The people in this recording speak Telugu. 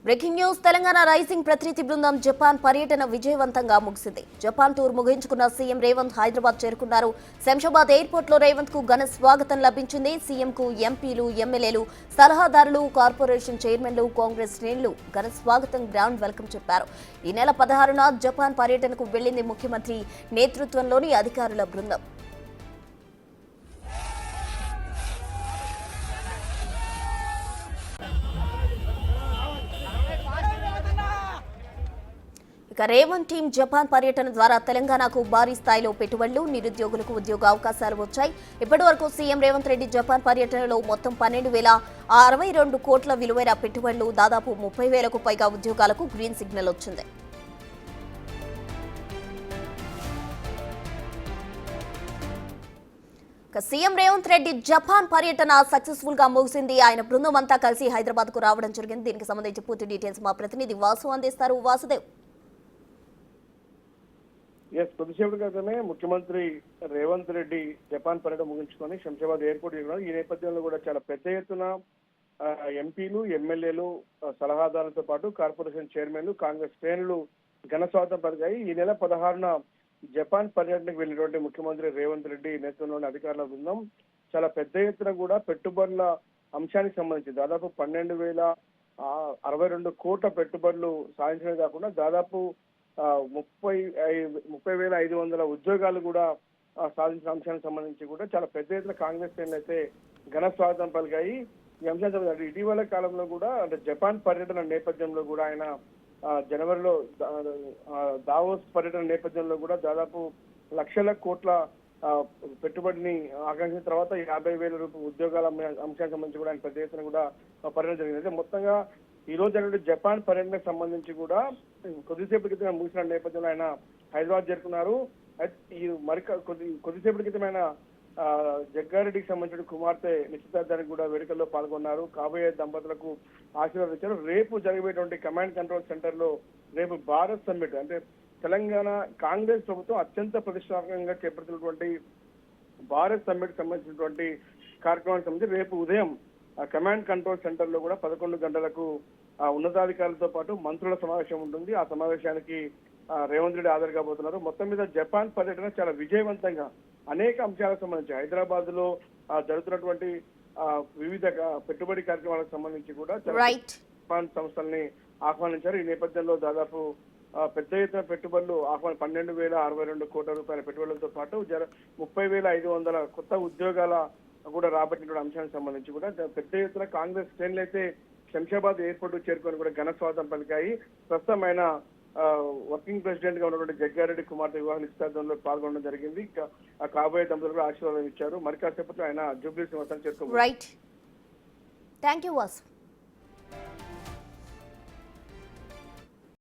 బ్రేకింగ్ న్యూస్ తెలంగాణ రైజింగ్ ప్రతినిధి బృందం జపాన్ పర్యటన విజయవంతంగా ముగిసింది. జపాన్ టూర్ ముగించుకున్న సీఎం రేవంత్ హైదరాబాద్ చేరుకున్నారు. శంషాబాద్ ఎయిర్పోర్ట్ లో రేవంత్ కు ఘన స్వాగతం లభించింది. సీఎం కు ఎంపీలు, ఎమ్మెల్యేలు, సలహాదారులు, కార్పొరేషన్ చైర్మన్లు, కాంగ్రెస్ శ్రేణులు ఘన స్వాగతం, గ్రౌండ్ వెల్కమ్ చెప్పారు. ఈ నెల 16న జపాన్ పర్యటనకు వెళ్లింది ముఖ్యమంత్రి నేతృత్వంలోని అధికారుల బృందం. ఇక రేవంత్ టీం జపాన్ పర్యటన ద్వారా తెలంగాణకు భారీ స్థాయిలో పెట్టుబడులు, నిరుద్యోగులకు ఉద్యోగ అవకాశాలు వచ్చాయి. ఇప్పటి వరకు సీఎం రేవంత్ రెడ్డి జపాన్ పర్యటనలో మొత్తం 12,062 కోట్ల విలువైన పెట్టుబడులు, దాదాపు 30,000కు పైగా ఉద్యోగాలకు గ్రీన్ సిగ్నల్ వచ్చింది. సీఎం రేవంత్ రెడ్డి జపాన్ పర్యటన సక్సెస్ఫుల్ గా ముగిసింది. ఆయన బృందం అంతా కలిసి హైదరాబాద్ కు రావడం జరిగింది. దీనికి సంబంధించి పూర్తి డీటెయిల్స్ మా ప్రతినిధి వాసు అందిస్తారు. వాసుదేవ్. కొద్దిసేపటి క్రితమే ముఖ్యమంత్రి రేవంత్ రెడ్డి జపాన్ పర్యటన ముగించుకొని శంషాబాద్ ఎయిర్పోర్ట్ చేరుకున్నారు. ఈ నేపథ్యంలో కూడా చాలా పెద్ద ఎత్తున ఎంపీలు, ఎమ్మెల్యేలు, సలహాదారులతో పాటు కార్పొరేషన్ చైర్మన్లు, కాంగ్రెస్ శ్రేణులు ఘన స్వాగతం పలికాయి. ఈ నెల 16న జపాన్ పర్యటనకు వెళ్ళినటువంటి ముఖ్యమంత్రి రేవంత్ రెడ్డి నేతృత్వంలోని అధికారుల బృందం చాలా పెద్ద ఎత్తున కూడా పెట్టుబడుల అంశానికి సంబంధించి దాదాపు 12,062 కోట్ల పెట్టుబడులు సాధించడమే కాకుండా దాదాపు 30,500 ఉద్యోగాలు కూడా సాధించిన అంశానికి సంబంధించి కూడా చాలా పెద్ద ఎత్తున కాంగ్రెస్ శ్రేణులు అయితే ఘన స్వాగతం పలికాయి. ఈ అంశానికి ఇటీవల కాలంలో కూడా అంటే జపాన్ పర్యటన నేపథ్యంలో కూడా ఆయన జనవరిలో దావోస్ పర్యటన నేపథ్యంలో కూడా దాదాపు లక్షల కోట్ల పెట్టుబడిని ఆకాంక్షించిన తర్వాత 50,000 రూపాయల ఉద్యోగాల అంశానికి సంబంధించి కూడా ఆయన పెద్ద ఎత్తున కూడా పర్యటన జరిగింది. అయితే మొత్తంగా ఈ రోజు జరిగిన జపాన్ పర్యటనకు సంబంధించి కూడా కొద్దిసేపటి క్రితం ముగిసిన నేపథ్యంలో ఆయన హైదరాబాద్ చేరుకున్నారు. ఈ కొద్దిసేపటి క్రితం ఆయన జగ్గారెడ్డికి సంబంధించిన కుమార్తె నిశ్చితార్థానికి కూడా వేడుకల్లో పాల్గొన్నారు. కాబోయే దంపతులకు ఆశీర్వాదించారు. రేపు జరిగేటువంటి కమాండ్ కంట్రోల్ సెంటర్ లో రేపు భారత్ సమ్మిట్ అంటే తెలంగాణ కాంగ్రెస్ ప్రభుత్వం అత్యంత ప్రతిష్టాత్మకంగా చేపడుతున్నటువంటి భారత్ సమ్మిట్ సంబంధించినటువంటి కార్యక్రమానికి సంబంధించి రేపు ఉదయం కమాండ్ కంట్రోల్ సెంటర్ లో కూడా 11 గంటలకు ఉన్నతాధికారులతో పాటు మంత్రుల సమావేశం ఉంటుంది. ఆ సమావేశానికి రేవంత్ రెడ్డి హాజరు కాబోతున్నారు. మొత్తం మీద జపాన్ పర్యటన చాలా విజయవంతంగా అనేక అంశాలకు సంబంధించి హైదరాబాద్ లో జరుగుతున్నటువంటి వివిధ పెట్టుబడి కార్యక్రమాలకు సంబంధించి కూడా జపాన్ సంస్థల్ని ఆహ్వానించారు. ఈ నేపథ్యంలో దాదాపు పెద్ద ఎత్తున పెట్టుబడులు 12,062 కోట్ల రూపాయల పెట్టుబడులతో పాటు 30,500 కొత్త ఉద్యోగాల కూడా రాబట్టిన అంశానికి సంబంధించి కూడా పెద్ద ఎత్తున కాంగ్రెస్ శ్రేణులు అయితే శంషాబాద్ ఎయిర్పోర్ట్ చేరుకొని కూడా ఘన స్వాగతం పలికాయి. ప్రస్తుతం ఆయన వర్కింగ్ ప్రెసిడెంట్ గా ఉన్నటువంటి జగ్గారెడ్డి కుమార్తె వివాహ నిశ్చితార్థంలో పాల్గొనడం జరిగింది. కాబోయే దంపతులు కూడా ఆశీర్వాదం ఇచ్చారు. మరి కాసేపట్లో ఆయన జూబ్లీ శ్రీనివాసాన్ని చేరుకోవాలి. Right, thank you Vasu.